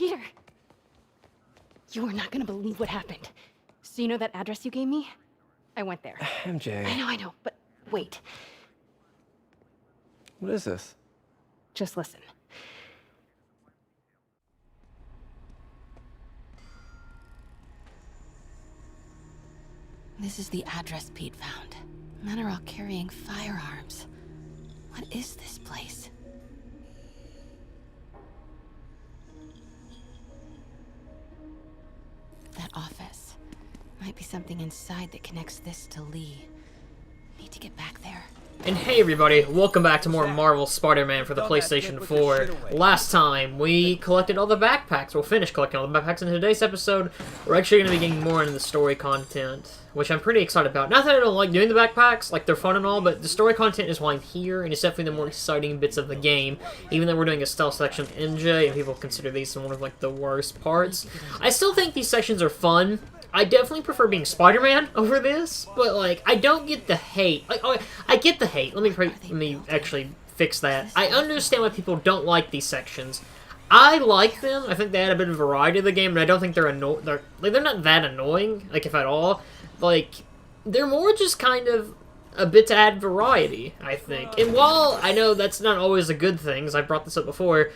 Peter! You are not gonna believe what happened. So you know that address you gave me? I went there. MJ. I know, but wait. What is this? Just listen. This is the address Pete found. Men are all carrying firearms. What is this place? That office. Might be something inside that connects this to Lee. Need to get back there. And hey everybody, welcome back to more Marvel Spider-Man for the PlayStation 4. Last time, we collected all the backpacks. We'll finish collecting all the backpacks. In today's episode, we're actually going to be getting more into the story content, which I'm pretty excited about. Not that I don't like doing the backpacks, like they're fun and all, but the story content is why I'm here, and it's definitely the more exciting bits of the game. Even though we're doing a stealth section with MJ, and people consider these one of like the worst parts, I still think these sections are fun. I definitely prefer being Spider-Man over this, but like I don't get the hate. Like I get the hate. Let me actually fix that. I understand why people don't like these sections. I like them. I think they add a bit of variety to the game, and I don't think they're they're not that annoying, like if at all. Like they're more just kind of a bit to add variety, I think. And while I know that's not always a good thing, as I brought this up before,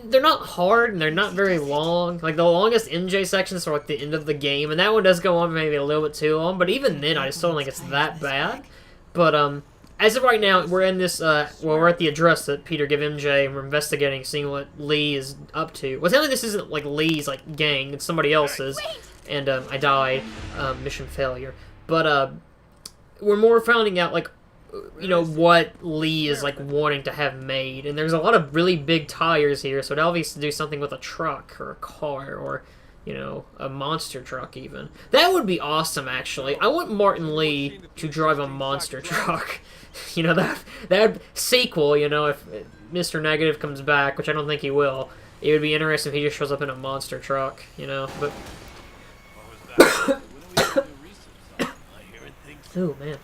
they're not hard, and they're not very long. Like, the longest MJ sections are, like, the end of the game, and that one does go on maybe a little bit too long, but even then, I still don't think it's that bad. But, as of right now, we're in this, well, we're at the address that Peter gave MJ, and we're investigating, seeing what Lee is up to. Well, tell me this isn't, like, Lee's, like, gang, it's somebody else's, and, I died, mission failure. But, we're more finding out, like, you know, what Lee is, like, wanting to have made. And there's a lot of really big tires here, so it obviously do something with a truck, or a car, or, you know, a monster truck, even. That would be awesome, actually. I want Martin Lee to drive a monster truck. You know, that sequel, you know, if Mr. Negative comes back, which I don't think he will, it would be interesting if he just shows up in a monster truck, you know, but... Ooh, man.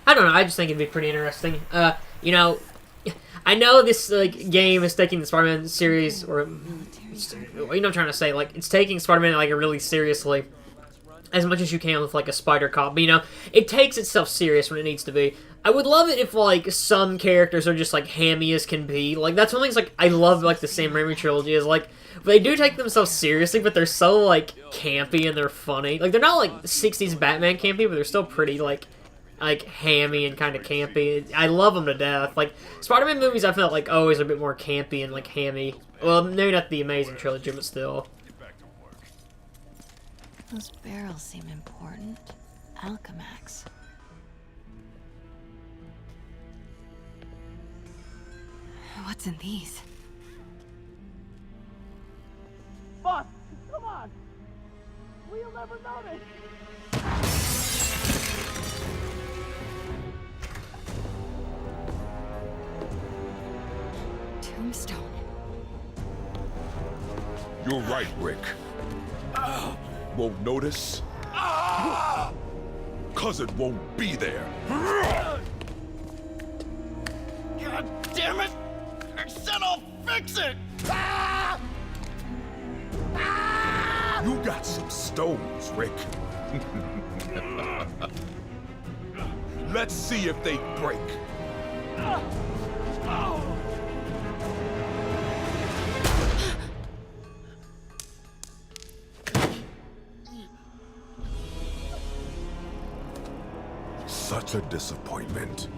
I don't know, I just think it'd be pretty interesting. You know, I know this, like, game is taking the Spider-Man series, or, you know what I'm trying to say, like, it's taking Spider-Man, like, really seriously, as much as you can with, like, a Spider Cop, but, you know, it takes itself serious when it needs to be. I would love it if, like, some characters are just, like, hammy as can be. Like, that's one of the things, like, I love, like, the Sam Raimi trilogy is, like, they do take themselves seriously, but they're so, like, campy and they're funny. Like, they're not, like, 60s Batman campy, but they're still pretty, like, hammy and kind of campy. I love them to death. Like, Spider-Man movies I felt like always a bit more campy and, like, hammy. Well, maybe not the Amazing Trilogy, but still. Those barrels seem important. Alchemax. What's in these? Boss, come on! We'll never notice! Tombstone. You're right, Rick. Won't notice? Cause it won't be there. God damn it! I said I'll fix it! You got some stones, Rick. Let's see if they break. Such a disappointment.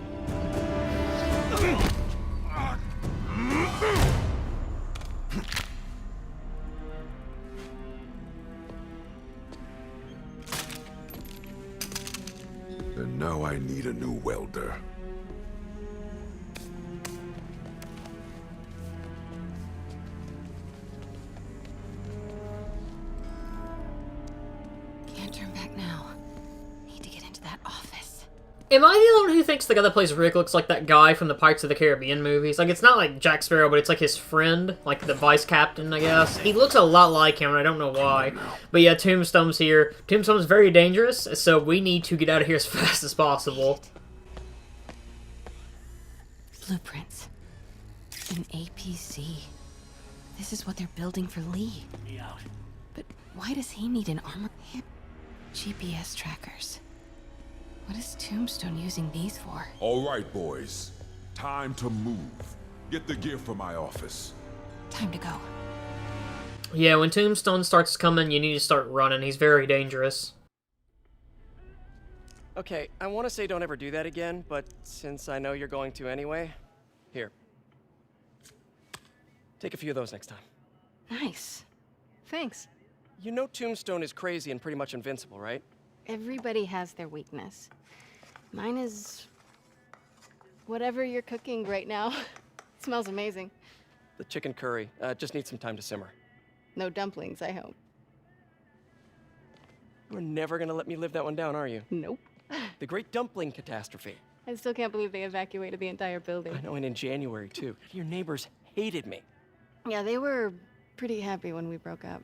And now I need a new welder. Can't turn back now. Need to get into that office. Am I the only one who thinks the guy that plays Rick looks like that guy from the Pirates of the Caribbean movies? Like, it's not like Jack Sparrow, but it's like his friend, like the vice captain, I guess. He looks a lot like him, and I don't know why. But yeah, Tombstone's here. Tombstone's very dangerous, so we need to get out of here as fast as possible. Blueprints. An APC. This is what they're building for Lee. But why does he need an armor? GPS trackers. What is Tombstone using these for? All right, boys. Time to move. Get the gear from my office. Time to go. Yeah, when Tombstone starts coming, you need to start running. He's very dangerous. Okay, I want to say don't ever do that again, but since I know you're going to anyway, here. Take a few of those next time. Nice. Thanks. You know Tombstone is crazy and pretty much invincible, right? Everybody has their weakness. Mine is... whatever you're cooking right now. It smells amazing. The chicken curry just needs some time to simmer. No dumplings, I hope. You're never gonna let me live that one down, are you? Nope. The Great Dumpling Catastrophe. I still can't believe they evacuated the entire building. I know, and in January, too. Your neighbors hated me. Yeah, they were pretty happy when we broke up.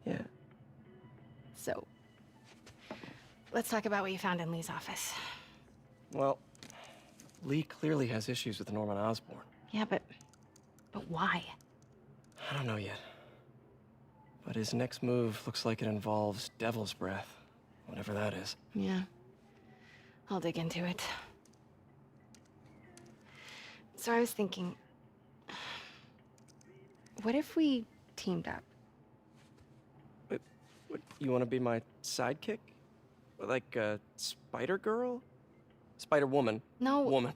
Yeah. So, let's talk about what you found in Lee's office. Well, Lee clearly has issues with Norman Osborn. Yeah, but why? I don't know yet. But his next move looks like it involves Devil's Breath. Whatever that is. Yeah. I'll dig into it. So I was thinking, what if we teamed up? What, you want to be my sidekick? Like a spider girl? Spider woman? No. Woman.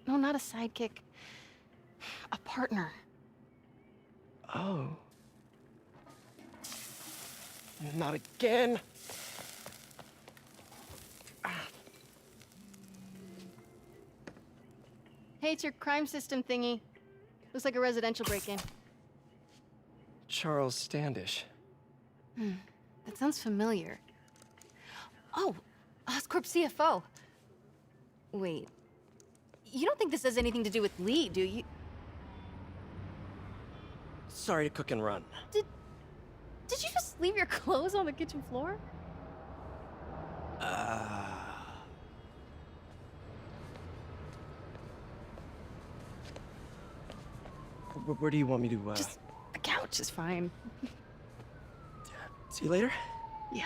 No, not a sidekick. A partner. Oh. Not again. Hey, it's your crime system thingy. Looks like a residential break-in. Charles Standish. That sounds familiar. Oh, Oscorp CFO. Wait. You don't think this has anything to do with Lee, do you? Sorry to cook and run. Did you just leave your clothes on the kitchen floor? Where do you want me to, Just the couch is fine. See you later? Yeah.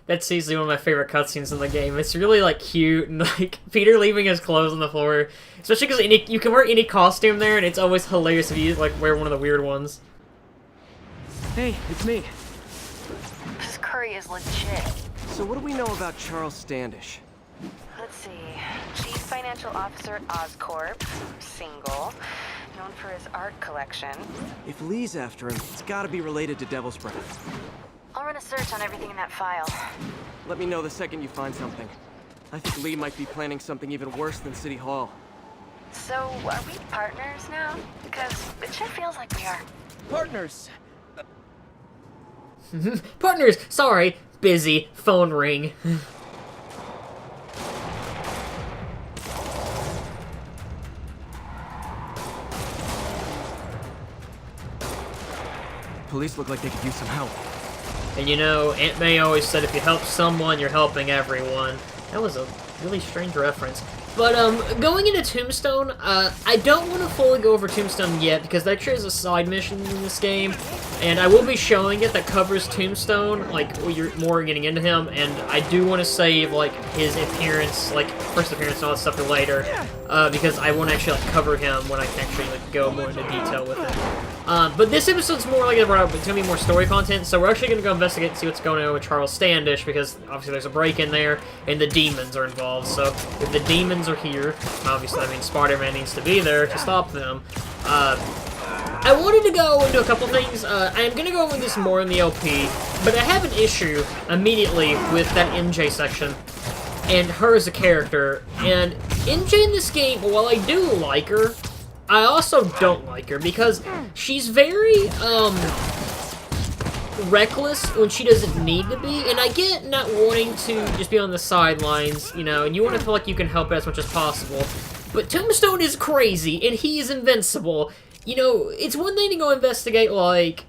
That's easily one of my favorite cutscenes in the game. It's really, like, cute, and, like, Peter leaving his clothes on the floor. Especially because you can wear any costume there, and it's always hilarious if you, like, wear one of the weird ones. Hey, it's me. This curry is legit. So what do we know about Charles Standish? Let's see. Chief Financial Officer at Oscorp. Single. Known for his art collection. If Lee's after him, it's gotta be related to Devil's Breath. I'll run a search on everything in that file. Let me know the second you find something. I think Lee might be planning something even worse than City Hall. So, are we partners now? Because it sure feels like we are. Partners! Partners! Sorry. Busy. Phone ring. Police look like they could use some help. And you know, Aunt May always said if you help someone, you're helping everyone. That was a really strange reference. But, going into Tombstone, I don't want to fully go over Tombstone yet, because there actually is a side mission in this game, and I will be showing it that covers Tombstone, like, you're more getting into him, and I do want to save, like, his appearance, like, first appearance and all that stuff for later, because I want to actually, like, cover him when I can actually, like, go more into detail with it. But this episode's more like it's going to be more story content, so we're actually going to go investigate and see what's going on with Charles Standish, because obviously there's a break in there, and the demons are involved, so if the demons are here, obviously that means Spider-Man needs to be there to stop them. I wanted to go into a couple things. I'm going to go over this more in the LP, but I have an issue immediately with that MJ section, and her as a character, and MJ in this game, while I do like her, I also don't like her, because she's very, reckless when she doesn't need to be, and I get not wanting to just be on the sidelines, you know, and you want to feel like you can help as much as possible, but Tombstone is crazy, and he is invincible. You know, it's one thing to go investigate, like,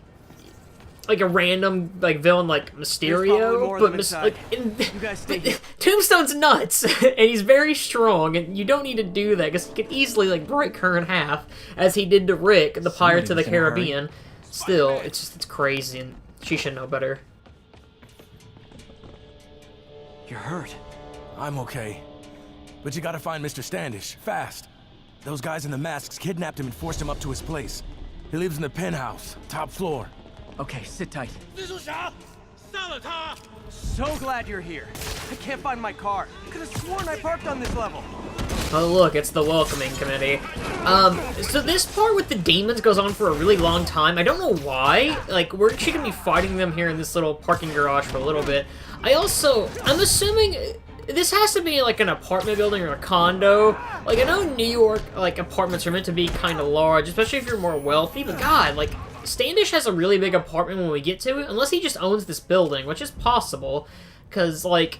like a random like villain like probably Mysterio, more of but them inside. You guys stay here. Tombstone's nuts, and he's very strong, and you don't need to do that because he could easily like break her in half, as he did to Rick, the Pirates of the was in a hurry. Caribbean. Still, it's crazy, and she should know better. You're hurt. I'm okay. But you gotta find Mr. Standish, fast. Those guys in the masks kidnapped him and forced him up to his place. He lives in the penthouse, top floor. Okay, sit tight. 蜘蛛侠，杀了他！ So glad you're here. I can't find my car. Could have sworn I parked on this level. Oh look, it's the welcoming committee. So this part with the demons goes on for a really long time. I don't know why. Like, we're actually gonna be fighting them here in this little parking garage for a little bit. I'm assuming this has to be like an apartment building or a condo. Like, I know New York, like, apartments are meant to be kind of large, especially if you're more wealthy, but God, like, Standish has a really big apartment when we get to it, unless he just owns this building, which is possible, because, like,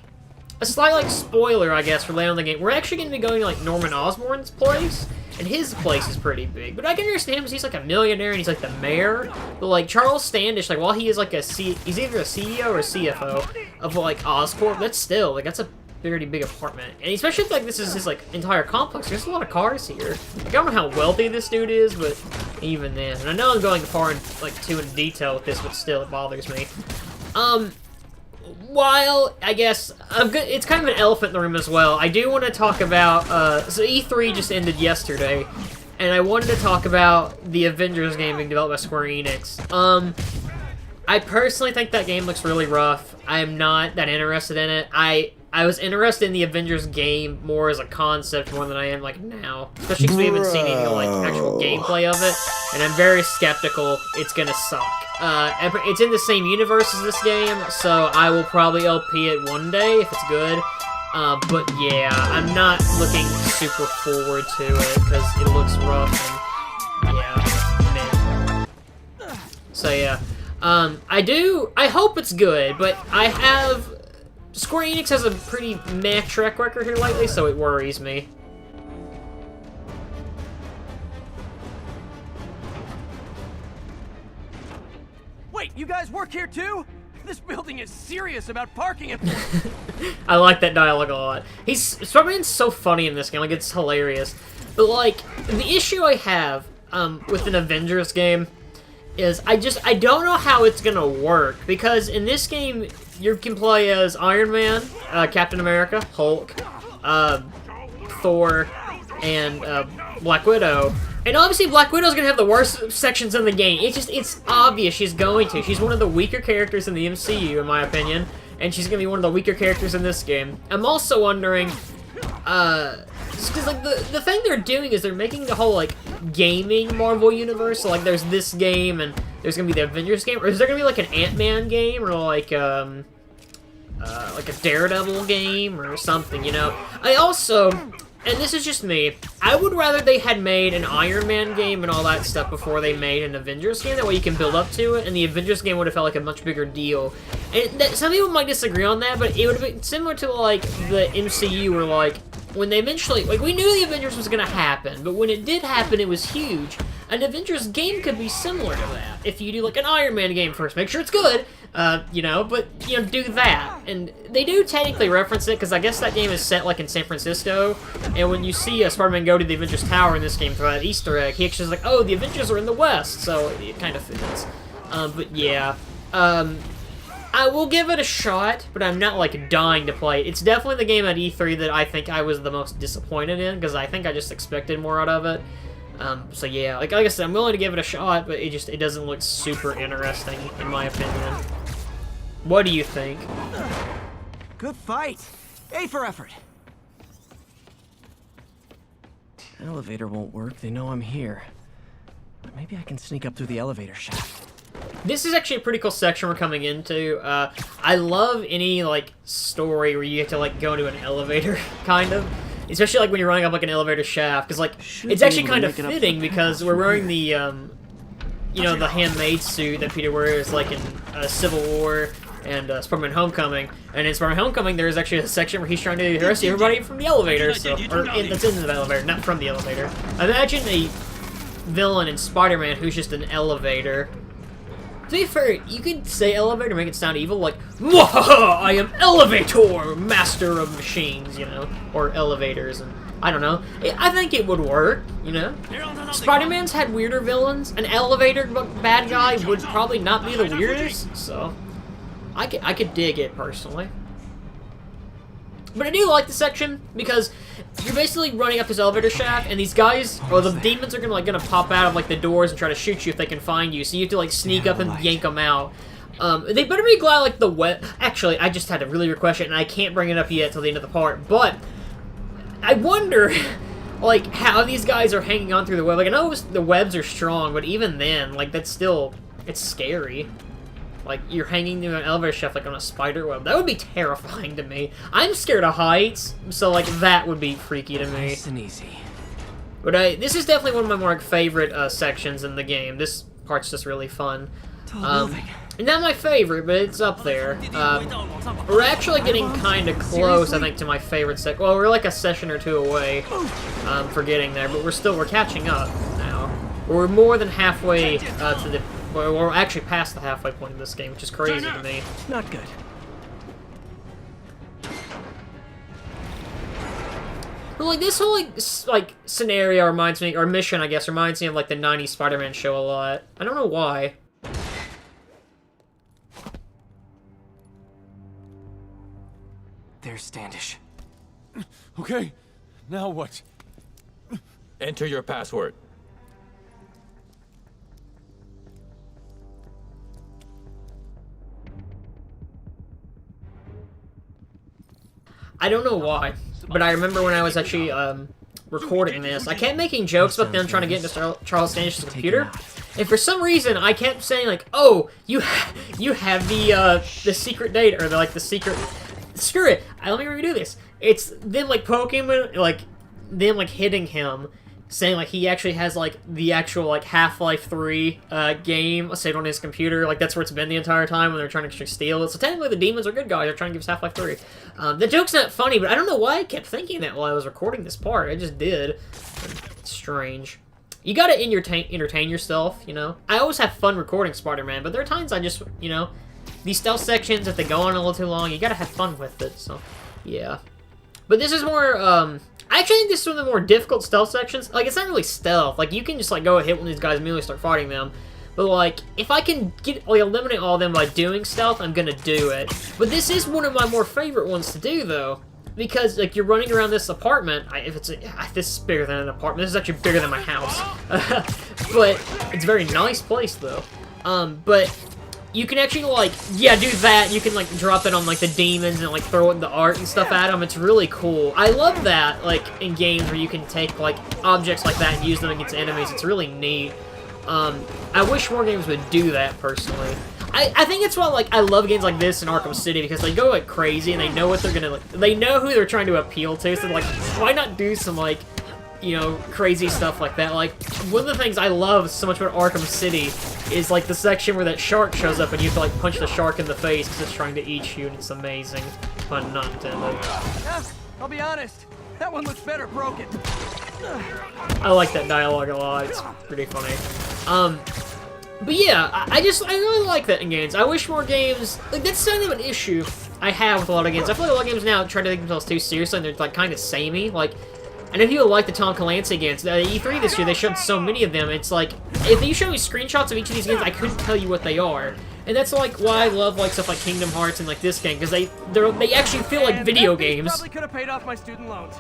a slight, like, spoiler, I guess, for later on in the game, we're actually going to be going to, like, Norman Osborn's place, and his place is pretty big, but I can understand him because he's, like, a millionaire, and he's, like, the mayor, but, like, Charles Standish, like, while he is, like, he's either a CEO or a CFO of, like, Oscorp, that's still, like, that's a pretty big apartment, and especially if, like, this is his, like, entire complex, there's a lot of cars here. Like, I don't know how wealthy this dude is, but even then, and I know I'm going far in, like, too in detail with this, but still, it bothers me. While, I guess, it's kind of an elephant in the room as well, I do want to talk about, so E3 just ended yesterday, and I wanted to talk about the Avengers game being developed by Square Enix. I personally think that game looks really rough. I am not that interested in it. I was interested in the Avengers game more as a concept more than I am, like, now. Especially because we haven't seen any, like, actual gameplay of it, and I'm very skeptical it's gonna suck. It's in the same universe as this game, so I will probably LP it one day if it's good. But yeah, I'm not looking super forward to it, because it looks rough, and yeah, meh. So yeah, I hope it's good, but Square Enix has a pretty meh track record here lately, so it worries me. Wait, you guys work here too? This building is serious about parking it. I like that dialogue a lot. Spider-Man's so funny in this game, like, it's hilarious. But, like, the issue I have with an Avengers game is I don't know how it's gonna work, because in this game, you can play as Iron Man, Captain America, Hulk, Thor, and Black Widow. And obviously Black Widow's gonna have the worst sections in the game. It's obvious she's going to. She's one of the weaker characters in the MCU, in my opinion, and she's gonna be one of the weaker characters in this game. I'm also wondering, because, like, the thing they're doing is they're making the whole, like, gaming Marvel universe, so, like, there's this game, and there's gonna be the Avengers game, or is there gonna be, like, an Ant-Man game, or, like a Daredevil game, or something, you know? I also, and this is just me, I would rather they had made an Iron Man game and all that stuff before they made an Avengers game. That way you can build up to it, and the Avengers game would have felt like a much bigger deal. And some people might disagree on that, but it would have been similar to, like, the MCU, where, like, when they eventually, like, we knew the Avengers was gonna happen, but when it did happen, it was huge. An Avengers game could be similar to that. If you do, like, an Iron Man game first, make sure it's good, you know, but, you know, do that. And they do technically reference it, because I guess that game is set, like, in San Francisco, and when you see Spider-Man go to the Avengers Tower in this game for that Easter egg, he actually is like, oh, the Avengers are in the West, so it kind of fits. But yeah, I will give it a shot, but I'm not, like, dying to play it. It's definitely the game at E3 that I think I was the most disappointed in, because I think I just expected more out of it. So yeah, like I said, I'm willing to give it a shot, but it doesn't look super interesting, in my opinion. What do you think? Good fight. A for effort. The elevator won't work. They know I'm here. But maybe I can sneak up through the elevator shaft. This is actually a pretty cool section we're coming into. I love any, like, story where you get to, like, go into an elevator, kind of. Especially, like, when you're running up, like, an elevator shaft. Because, like, it's actually kind of fitting because we're wearing the, you know, the handmade suit that Peter wears, like, in Civil War and Spider-Man Homecoming. And in Spider-Man Homecoming, there's actually a section where he's trying to rescue everybody from the elevator. So, that's in the elevator, not from the elevator. Imagine a villain in Spider-Man who's just an elevator. To be fair, you could say elevator, make it sound evil, like, "Mwahaha, I am ElevaTOUR, master of machines," you know, or elevators, and I don't know. I think it would work, you know. Spider-Man's had weirder villains. An elevator bad guy would probably not be the weirdest, so I could dig it personally. But I do like the section because you're basically running up this elevator shaft, and these guys, or the demons, are gonna pop out of like the doors and try to shoot you if they can find you. So you have to like sneak up and yank them out. They better be glad like the web. Actually, I just had a really weird question, and I can't bring it up yet till the end of the part. But I wonder, like, how these guys are hanging on through the web. Like, I know the webs are strong, but even then, like, that's still, it's scary. Like, you're hanging near an elevator shaft, like, on a spider web. That would be terrifying to me. I'm scared of heights, so, like, that would be freaky to me. Nice and easy. But this is definitely one of my more favorite sections in the game. This part's just really fun. Not my favorite, but it's up there. We're actually getting kind of close, I think, to my favorite sec. Well, we're like a session or two away for getting there, but we're catching up now. We're more than halfway to the. Well, we're actually past the halfway point of this game, which is crazy to me. Not good. But like this whole like scenario reminds me, or mission I guess, reminds me of like the '90s Spider-Man show a lot. I don't know why. There's Standish. Okay, now what? Enter your password. I don't know why, but I remember when I was actually recording this, I kept making jokes about them trying to get into Charles Standish's computer, and for some reason I kept saying like, "Oh, you have the secret data," or the secret. Screw it! Let me redo this. It's them like poking him, like them like hitting him, saying like he actually has like the actual like Half-Life 3 game saved on his computer. Like that's where it's been the entire time when they're trying to actually steal it. So technically the demons are good guys. They're trying to give us Half-Life 3. The joke's not funny, but I don't know why I kept thinking that while I was recording this part. I just did. It's strange. You gotta entertain yourself, you know? I always have fun recording Spider-Man, but there are times I just, you know, these stealth sections, if they go on a little too long, you gotta have fun with it, so, yeah. But this is more, I actually think this is one of the more difficult stealth sections. Like, it's not really stealth. Like, you can just, like, go and hit one of these guys immediately start fighting them. But, like, if I can eliminate all of them by doing stealth, I'm gonna do it. But this is one of my more favorite ones to do, though. Because, like, you're running around this apartment. This is bigger than an apartment. This is actually bigger than my house. But it's a very nice place, though. But you can actually, like, yeah, do that. You can, like, drop it on, like, the demons and, like, throw it in the art and stuff at them. It's really cool. I love that, like, in games where you can take, like, objects like that and use them against enemies. It's really neat. I wish more games would do that, personally. I think it's why, like, I love games like this in Arkham City, because they go, like, crazy, and they know what they're gonna, like, they know who they're trying to appeal to, so, like, why not do some, like, you know, crazy stuff like that? Like, one of the things I love so much about Arkham City is, like, the section where that shark shows up and you have to, like, punch the shark in the face because it's trying to eat you, and it's amazing. Pun not intended. Yeah, I'll be honest, that one looks better broken. I like that dialogue a lot, it's pretty funny. But yeah, I really like that in games. I wish more games, like, that's kind of an issue I have with a lot of games. I feel like a lot of games now try to take themselves too seriously, and they're, like, kind of samey. Like, and if you like the Tom Clancy games, the E3 this year, they showed so many of them. It's like, if you show me screenshots of each of these games, I couldn't tell you what they are. And that's, like, why I love, like, stuff like Kingdom Hearts and, like, this game, because they actually feel like video games. Probably could have paid off my student loans.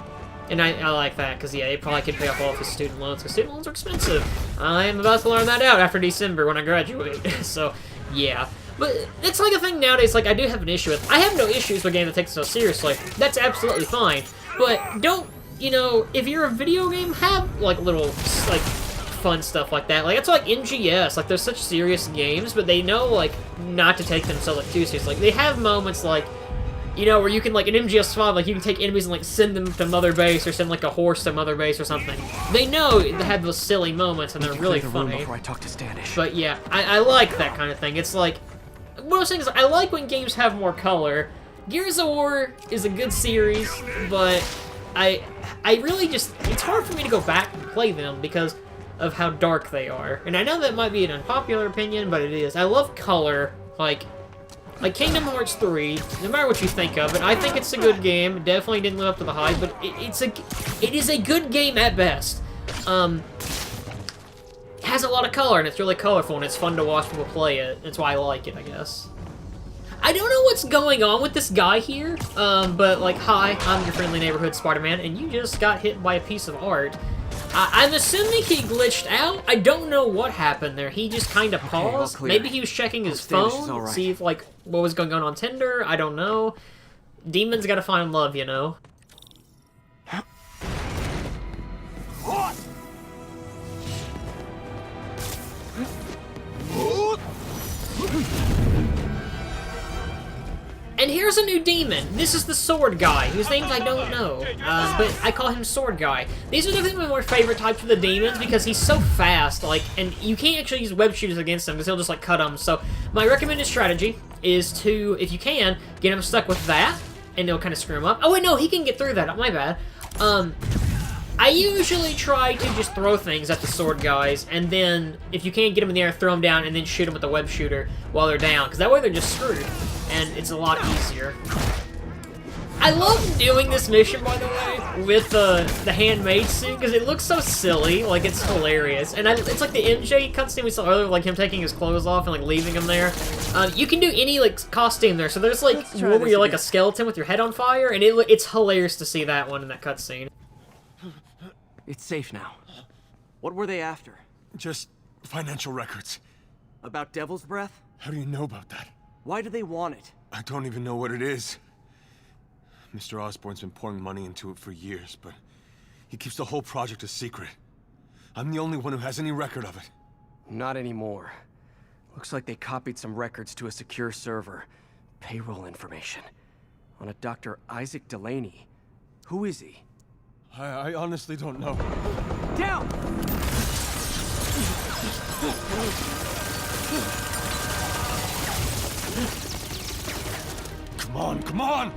And I like that, because, yeah, he probably could pay off all of his student loans, because student loans are expensive. I am about to learn that out after December when I graduate, so, yeah. But it's like a thing nowadays, like, I do have an issue with. I have no issues with a game that takes itself seriously. That's absolutely fine. But don't, you know, if you're a video game, have, like, little, like, fun stuff like that. Like, it's like NGS, like, they're such serious games, but they know, like, not to take themselves, like, too seriously. Like, they have moments, like, you know, where you can, like, in MGS5, like, you can take enemies and, like, send them to Mother Base, or send, like, a horse to Mother Base or something. They know they have those silly moments, and they're really funny. Before I talk to Standish. But, yeah, I like that kind of thing. It's, like, one of those things, I like when games have more color. Gears of War is a good series, but I really just, it's hard for me to go back and play them, because of how dark they are. And I know that might be an unpopular opinion, but it is. I love color, like Kingdom Hearts 3, no matter what you think of it. I think it's a good game. It definitely didn't live up to the hype, but it is a good game at best. It has a lot of color, and it's really colorful, and it's fun to watch people play it. That's why I like it, I guess. I don't know what's going on with this guy here, but like, hi, I'm your friendly neighborhood Spider-Man, and you just got hit by a piece of art. I'm assuming he glitched out. I don't know what happened there. He just kind of paused. Maybe he was checking his phone, see if, like, what was going on Tinder. I don't know. Demons gotta find love, you know? And here's a new demon. This is the Sword Guy, whose names I don't know, but I call him Sword Guy. These are definitely my more favorite types of the demons because he's so fast, like, and you can't actually use web shooters against him because he'll just, like, cut them. So my recommended strategy is to, if you can, get him stuck with that, and it'll kind of screw him up. Oh, wait, no, he can get through that. My bad. I usually try to just throw things at the sword guys, and then, if you can't get them in the air, throw them down, and then shoot them with the web shooter while they're down, because that way they're just screwed, and it's a lot easier. I love doing this mission, by the way, with the handmade suit, because it looks so silly, like, it's hilarious. And it's like the MJ cutscene we saw earlier, like him taking his clothes off and, like, leaving him there. You can do any, like, costume there, so there's, like, one where you're, like, a skeleton with your head on fire, and it's hilarious to see that one in that cutscene. It's safe now. What were they after? Just financial records. About Devil's Breath? How do you know about that? Why do they want it? I don't even know what it is. Mr. Osborn's been pouring money into it for years, but he keeps the whole project a secret. I'm the only one who has any record of it. Not anymore. Looks like they copied some records to a secure server. Payroll information. On a Dr. Isaac Delaney. Who is he? I honestly don't know. Down! Come on, come on!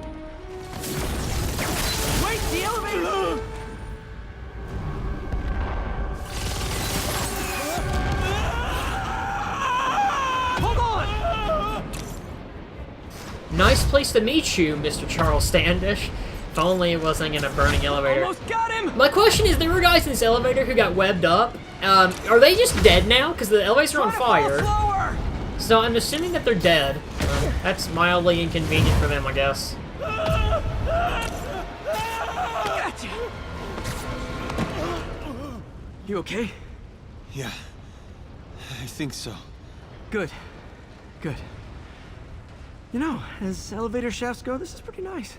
Wait, the elevator! Hold on! Nice place to meet you, Mr. Charles Standish. If only it wasn't in a burning elevator. Almost got him! My question is, there were guys in this elevator who got webbed up. Are they just dead now? Because the elevators are on fire. So I'm assuming that they're dead. That's mildly inconvenient for them, I guess. Gotcha. You okay? Yeah, I think so. Good. Good. You know, as elevator shafts go, this is pretty nice.